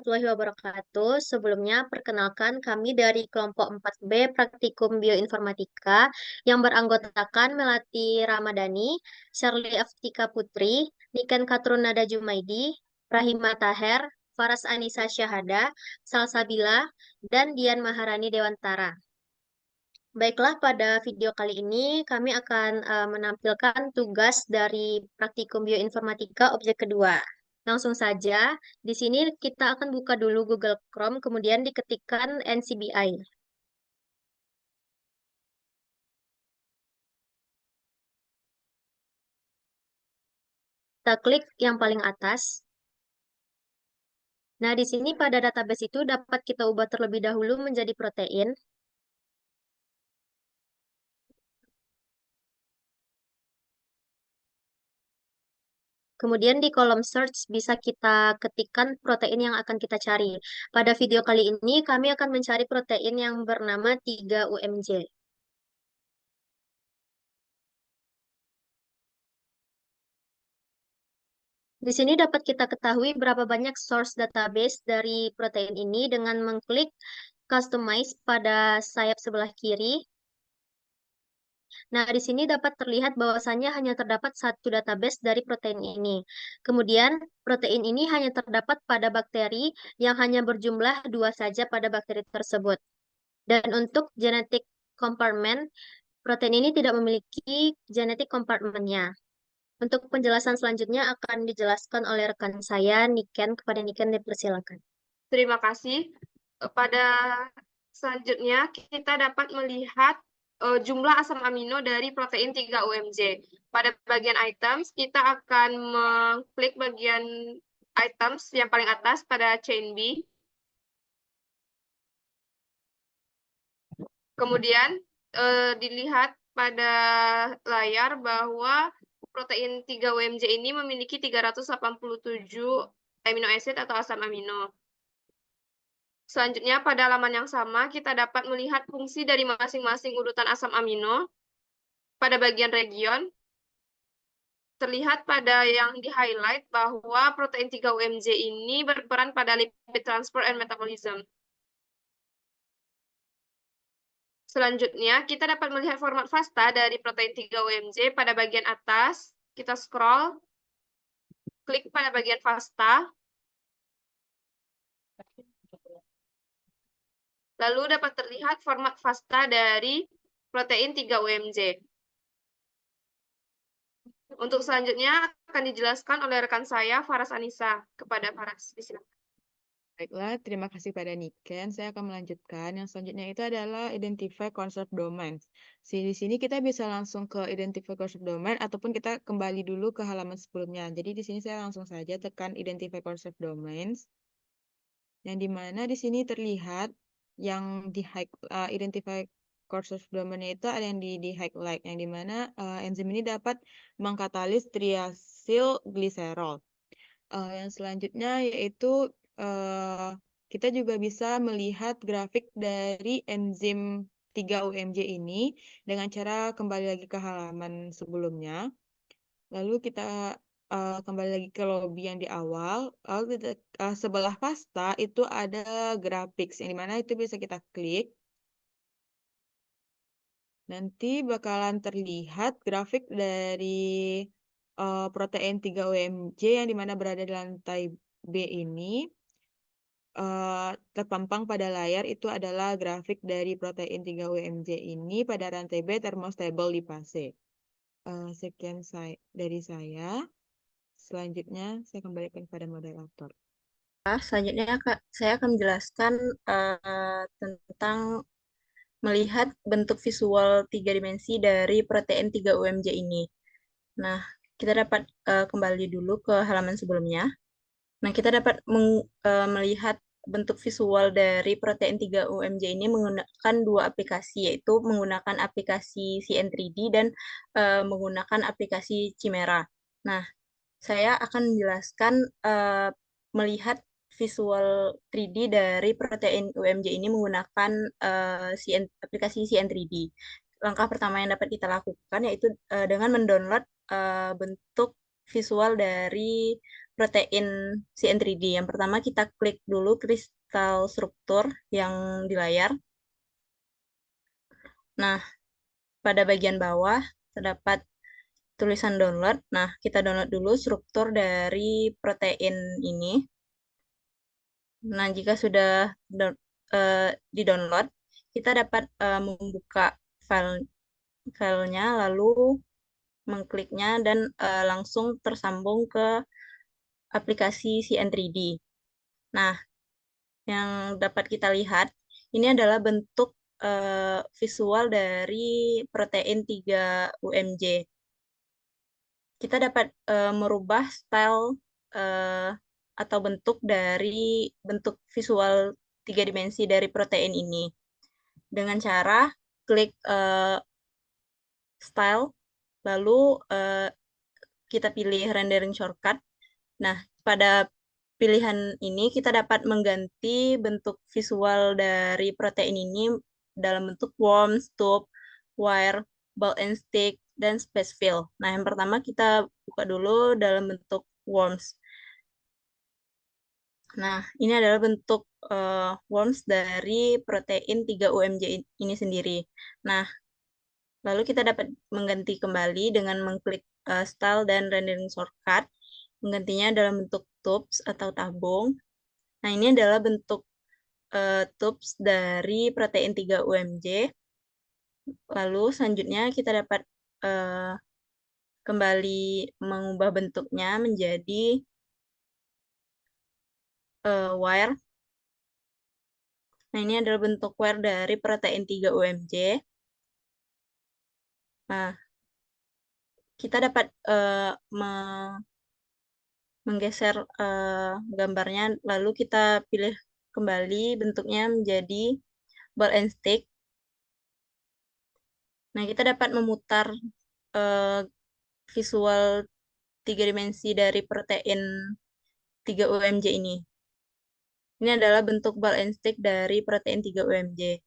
warahmatullahi wabarakatuh. Sebelumnya, perkenalkan kami dari kelompok 4B Praktikum Bioinformatika yang beranggotakan Melati Ramadhani, Shirley Aftika Putri, Niken Katrunada Jumaidi, Rahima Taher, Faras Anissa Syahada, Salsabila, dan Dian Maharani Dewantara. Baiklah, pada video kali ini kami akan menampilkan tugas dari Praktikum Bioinformatika objek kedua. Langsung saja, di sini kita akan buka dulu Google Chrome, kemudian diketikkan NCBI. Kita klik yang paling atas. Nah, di sini pada database itu dapat kita ubah terlebih dahulu menjadi protein. Kemudian di kolom search bisa kita ketikkan protein yang akan kita cari. Pada video kali ini kami akan mencari protein yang bernama 3-UMJ. Di sini dapat kita ketahui berapa banyak source database dari protein ini dengan mengklik customize pada sayap sebelah kiri. Nah, di sini dapat terlihat bahwasannya hanya terdapat satu database dari protein ini. Kemudian, protein ini hanya terdapat pada bakteri yang hanya berjumlah 2 saja pada bakteri tersebut. Dan untuk genetic compartment, protein ini tidak memiliki genetic compartmentnya. Untuk penjelasan selanjutnya akan dijelaskan oleh rekan saya, Niken. Kepada Niken, dipersilakan. Terima kasih. Pada selanjutnya, kita dapat melihat jumlah asam amino dari protein 3-UMJ. Pada bagian items, kita akan mengklik bagian items yang paling atas pada chain B. Kemudian, dilihat pada layar bahwa protein 3-UMJ ini memiliki 387 amino acid atau asam amino. Selanjutnya, pada halaman yang sama, kita dapat melihat fungsi dari masing-masing urutan asam amino. Pada bagian region, terlihat pada yang di-highlight bahwa protein 3-UMJ ini berperan pada lipid transport and metabolism. Selanjutnya, kita dapat melihat format FASTA dari protein 3-UMJ pada bagian atas. Kita scroll, klik pada bagian FASTA. Lalu dapat terlihat format FASTA dari protein 3-UMJ. Untuk selanjutnya akan dijelaskan oleh rekan saya, Faras Anissa. Kepada Faras, disilakan. Baiklah, terima kasih pada Niken. Saya akan melanjutkan. Yang selanjutnya itu adalah identify concept domains. Di sini kita bisa langsung ke identify concept domain ataupun kita kembali dulu ke halaman sebelumnya. Jadi di sini saya langsung saja tekan identify concept domains. Yang dimana di sini terlihat yang di identify concept domain itu ada yang di highlight, yang dimana enzim ini dapat mengkatalis triasil gliserol. Yang selanjutnya yaitu kita juga bisa melihat grafik dari enzim 3-UMJ ini dengan cara kembali lagi ke halaman sebelumnya. Lalu kita kembali lagi ke lobby yang di awal. Lalu sebelah FASTA itu ada graphics, yang dimana itu bisa kita klik. Nanti bakalan terlihat grafik dari protein 3-UMJ yang dimana berada di lantai B ini. Terpampang pada layar itu adalah grafik dari protein 3-UMJ ini pada rantai B thermostable lipase. Sekian dari saya. Selanjutnya saya kembalikan pada moderator. Selanjutnya saya akan menjelaskan tentang melihat bentuk visual 3 dimensi dari protein 3-UMJ ini. Nah, kita dapat kembali dulu ke halaman sebelumnya. Nah, kita dapat melihat bentuk visual dari protein 3-UMJ ini menggunakan 2 aplikasi, yaitu menggunakan aplikasi CN3D dan menggunakan aplikasi Chimera. Nah, saya akan menjelaskan melihat visual 3D dari protein UMJ ini menggunakan aplikasi CN3D. Langkah pertama yang dapat kita lakukan yaitu dengan mendownload bentuk visual dari protein CN3D. Yang pertama kita klik dulu kristal struktur yang di layar. Nah, pada bagian bawah terdapat tulisan download. Nah, kita download dulu struktur dari protein ini. Nah, jika sudah di-download, kita dapat membuka filenya, lalu mengkliknya dan langsung tersambung ke aplikasi CN3D. Nah, yang dapat kita lihat, ini adalah bentuk visual dari protein 3-UMJ. Kita dapat merubah style atau bentuk dari bentuk visual 3 dimensi dari protein ini dengan cara klik style, lalu kita pilih rendering shortcut. Nah, pada pilihan ini kita dapat mengganti bentuk visual dari protein ini dalam bentuk worms, tube, wire, ball and stick, dan space fill. Nah, yang pertama kita buka dulu dalam bentuk worms. Nah, ini adalah bentuk worms dari protein 3-UMJ ini sendiri. Nah, lalu kita dapat mengganti kembali dengan mengklik style dan rendering shortcut, menggantinya dalam bentuk tubes atau tabung. Nah, ini adalah bentuk tubes dari protein 3-UMJ. Lalu selanjutnya kita dapat kembali mengubah bentuknya menjadi wire. Nah, ini adalah bentuk wire dari protein 3-UMJ. Nah, kita dapat menggeser gambarnya, lalu kita pilih kembali bentuknya menjadi ball and stick. Nah, kita dapat memutar visual 3 dimensi dari protein 3-UMJ ini. Ini adalah bentuk ball and stick dari protein 3-UMJ.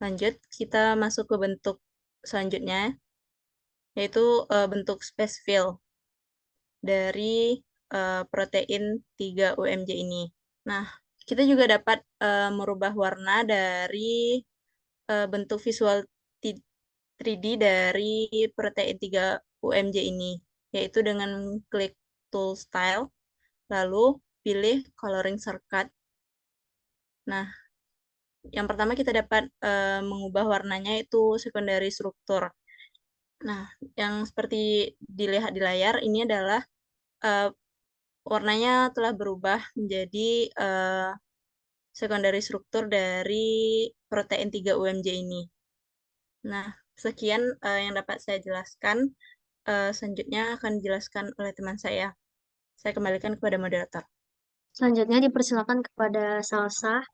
Lanjut, kita masuk ke bentuk selanjutnya, yaitu bentuk space fill dari protein 3-UMJ ini. Nah, kita juga dapat merubah warna dari bentuk visual 3D dari protein 3-UMJ ini, yaitu dengan klik tool style, lalu pilih coloring shortcut. Nah, yang pertama kita dapat mengubah warnanya itu secondary struktur. Nah, yang seperti dilihat di layar, ini adalah warnanya telah berubah menjadi secondary struktur dari protein 3-UMJ ini. Nah, sekian yang dapat saya jelaskan. Selanjutnya akan dijelaskan oleh teman saya. Saya kembalikan kepada moderator. Selanjutnya dipersilakan kepada Salsa.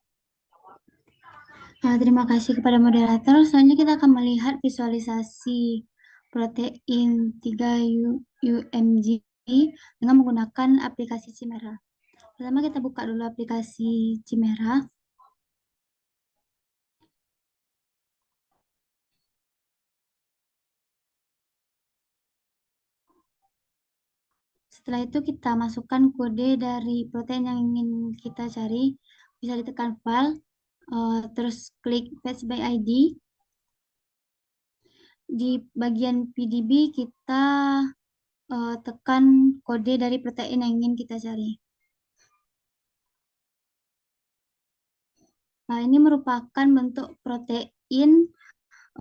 Terima kasih kepada moderator. Selanjutnya kita akan melihat visualisasi protein 3-UMJ dengan menggunakan aplikasi Chimera. Pertama kita buka dulu aplikasi Chimera. Setelah itu kita masukkan kode dari protein yang ingin kita cari. Bisa ditekan file, terus klik fetch by ID. Di bagian PDB kita tekan kode dari protein yang ingin kita cari. Nah, ini merupakan bentuk protein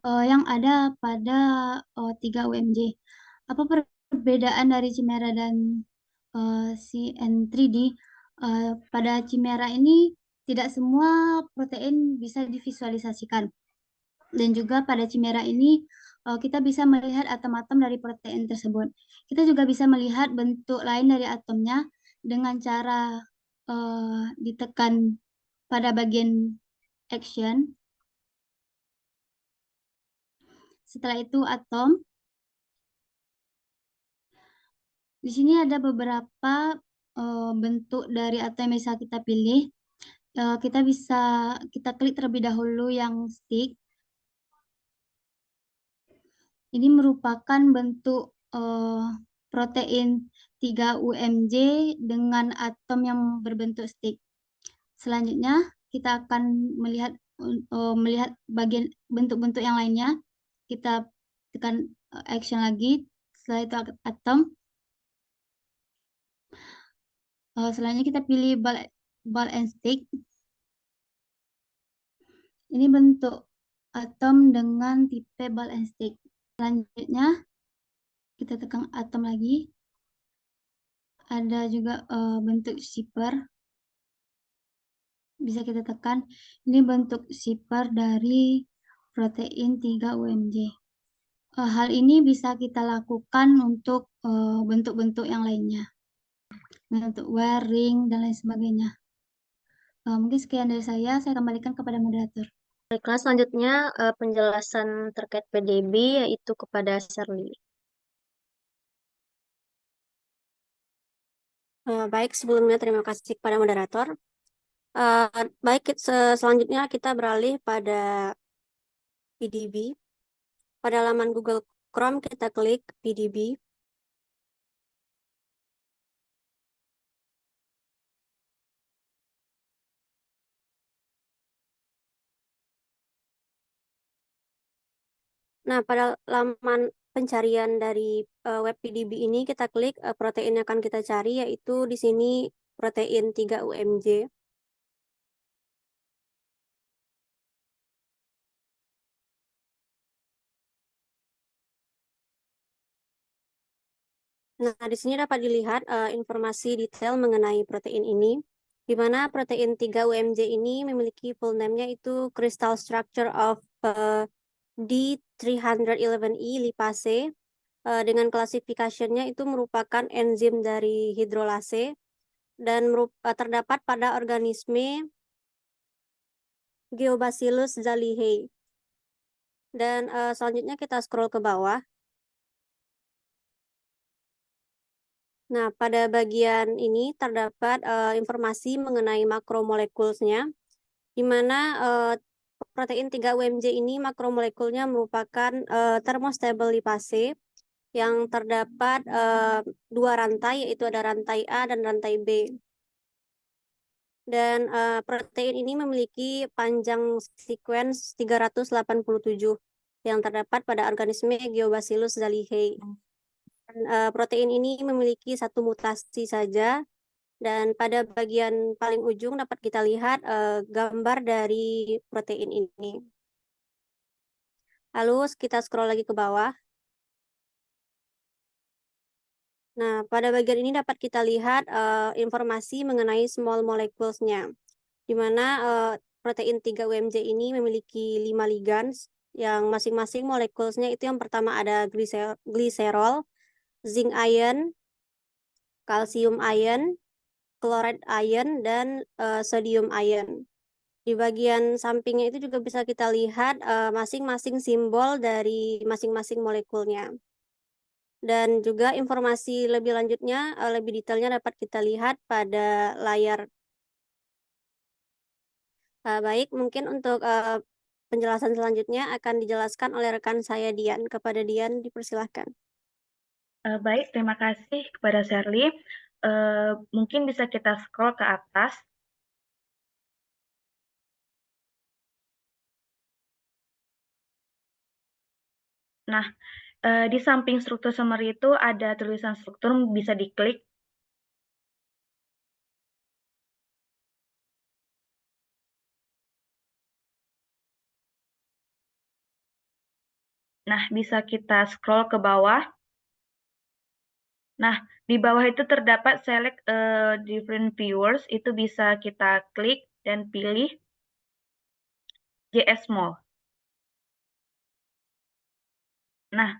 yang ada pada 3-UMJ. Apa perbedaan dari Chimera dan CN3D? Pada Chimera ini tidak semua protein bisa divisualisasikan. Dan juga pada Chimera ini kita bisa melihat atom-atom dari protein tersebut. Kita juga bisa melihat bentuk lain dari atomnya dengan cara ditekan pada bagian action. Setelah itu atom. Di sini ada beberapa bentuk dari atom yang bisa kita pilih. Kita klik terlebih dahulu yang stick. Ini merupakan bentuk protein 3 UMJ dengan atom yang berbentuk stick. Selanjutnya, kita akan melihat bagian bentuk-bentuk yang lainnya. Kita tekan action lagi, setelah itu atom. Selanjutnya kita pilih ball and stick. Ini bentuk atom dengan tipe ball and stick. Selanjutnya, kita tekan atom lagi. Ada juga bentuk zipper. Bisa kita tekan. Ini bentuk zipper dari protein 3 UMJ. Hal ini bisa kita lakukan untuk bentuk-bentuk yang lainnya. Untuk wearing dan lain sebagainya. Mungkin sekian dari saya kembalikan kepada moderator. Baiklah, selanjutnya penjelasan terkait PDB yaitu kepada Shirley. Baik, sebelumnya terima kasih kepada moderator. Baik, selanjutnya kita beralih pada PDB. Pada laman Google Chrome kita klik PDB. Nah, pada laman pencarian dari web PDB ini kita klik protein yang akan kita cari, yaitu di sini protein 3 UMJ. Nah, di sini dapat dilihat informasi detail mengenai protein ini, di mana protein 3 UMJ ini memiliki full name-nya itu Crystal Structure of D311E lipase, dengan klasifikasinya itu merupakan enzim dari hidrolase, dan terdapat pada organisme Geobacillus zalihae. Dan selanjutnya kita scroll ke bawah. Nah, pada bagian ini terdapat informasi mengenai makromolekulnya, di mana protein 3 UMJ ini makromolekulnya merupakan thermostable lipase yang terdapat 2 rantai, yaitu ada rantai A dan rantai B. Dan protein ini memiliki panjang sequence 387 yang terdapat pada organisme Geobacillus zalihae. Protein ini memiliki 1 mutasi saja, dan pada bagian paling ujung dapat kita lihat gambar dari protein ini. Lalu kita scroll lagi ke bawah. Nah, pada bagian ini dapat kita lihat informasi mengenai small molecules-nya, di mana protein 3 UMJ ini memiliki 5 ligands, yang masing-masing molekulnya itu yang pertama ada glycerol, zinc ion, kalsium ion, chloride ion, dan sodium ion. Di bagian sampingnya itu juga bisa kita lihat masing-masing simbol dari masing-masing molekulnya. Dan juga informasi lebih lanjutnya, lebih detailnya dapat kita lihat pada layar. Baik, mungkin untuk penjelasan selanjutnya akan dijelaskan oleh rekan saya Dian. Kepada Dian, dipersilahkan. Baik, terima kasih kepada Shirley. Mungkin bisa kita scroll ke atas. Nah, di samping struktur summary itu ada tulisan struktur, bisa diklik. Nah, bisa kita scroll ke bawah. Nah, di bawah itu terdapat select different viewers, itu bisa kita klik dan pilih JS Small. Nah,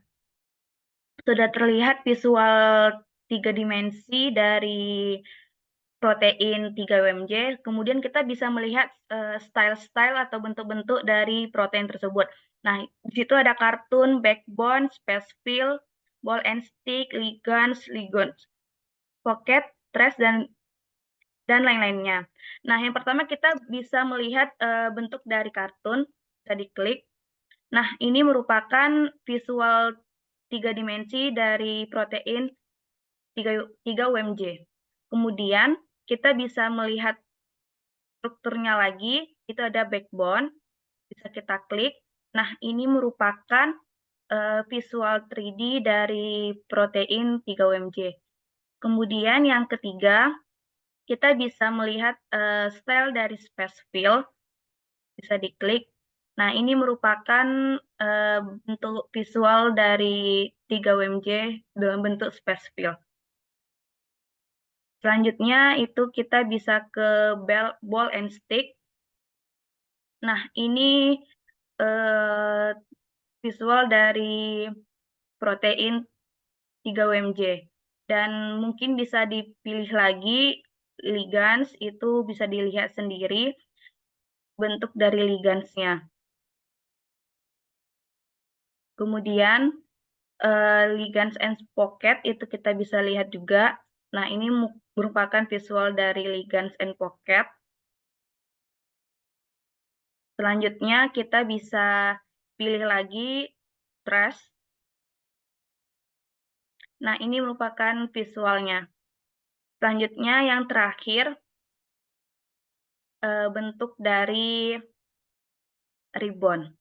sudah terlihat visual 3 dimensi dari protein 3 UMJ, kemudian kita bisa melihat style-style atau bentuk-bentuk dari protein tersebut. Nah, di situ ada kartun, backbone, space fill, ball and stick, ligands, pocket, trace, dan lain-lainnya. Nah, yang pertama kita bisa melihat bentuk dari kartun, bisa diklik. Nah, ini merupakan visual 3 dimensi dari protein 3 UMJ. Kemudian kita bisa melihat strukturnya lagi, itu ada backbone, bisa kita klik. Nah, ini merupakan visual 3D dari protein 3 UMJ. Kemudian yang ketiga, kita bisa melihat style dari space fill, bisa diklik. Nah, ini merupakan bentuk visual dari 3 UMJ dalam bentuk space fill. Selanjutnya itu kita bisa ke ball and stick. Nah, ini visual dari protein 3 UMJ. Dan mungkin bisa dipilih lagi ligands, itu bisa dilihat sendiri bentuk dari ligandsnya. Kemudian ligands and pocket itu kita bisa lihat juga. Nah, ini merupakan visual dari ligands and pocket. Selanjutnya kita bisa pilih lagi trace. Nah, ini merupakan visualnya. Selanjutnya yang terakhir bentuk dari ribbon.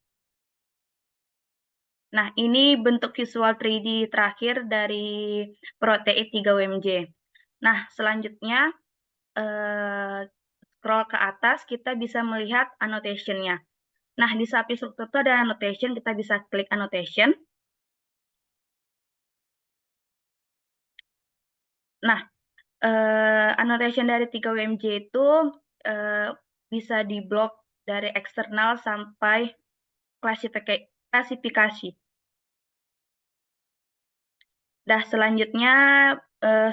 Nah, ini bentuk visual 3D terakhir dari protein 3 UMJ. Nah, selanjutnya scroll ke atas, kita bisa melihat annotation-nya. Nah, di samping struktur itu ada annotation, kita bisa klik annotation. Nah, annotation dari 3 UMJ itu bisa diblok dari eksternal sampai klasifikasi. Nah, selanjutnya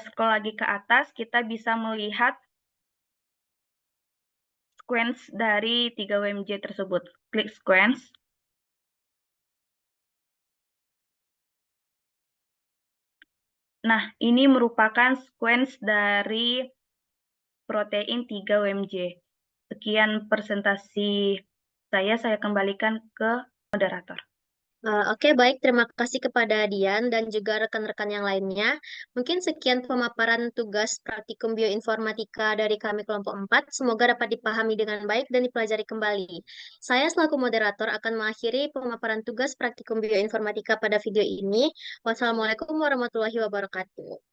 scroll lagi ke atas, kita bisa melihat sequence dari 3 UMJ tersebut. Klik sequence. Nah, ini merupakan sequence dari protein 3 UMJ. Sekian presentasi saya kembalikan ke moderator. Oke, baik. Terima kasih kepada Dian dan juga rekan-rekan yang lainnya. Mungkin sekian pemaparan tugas praktikum bioinformatika dari kami kelompok 4. Semoga dapat dipahami dengan baik dan dipelajari kembali. Saya selaku moderator akan mengakhiri pemaparan tugas praktikum bioinformatika pada video ini. Wassalamualaikum warahmatullahi wabarakatuh.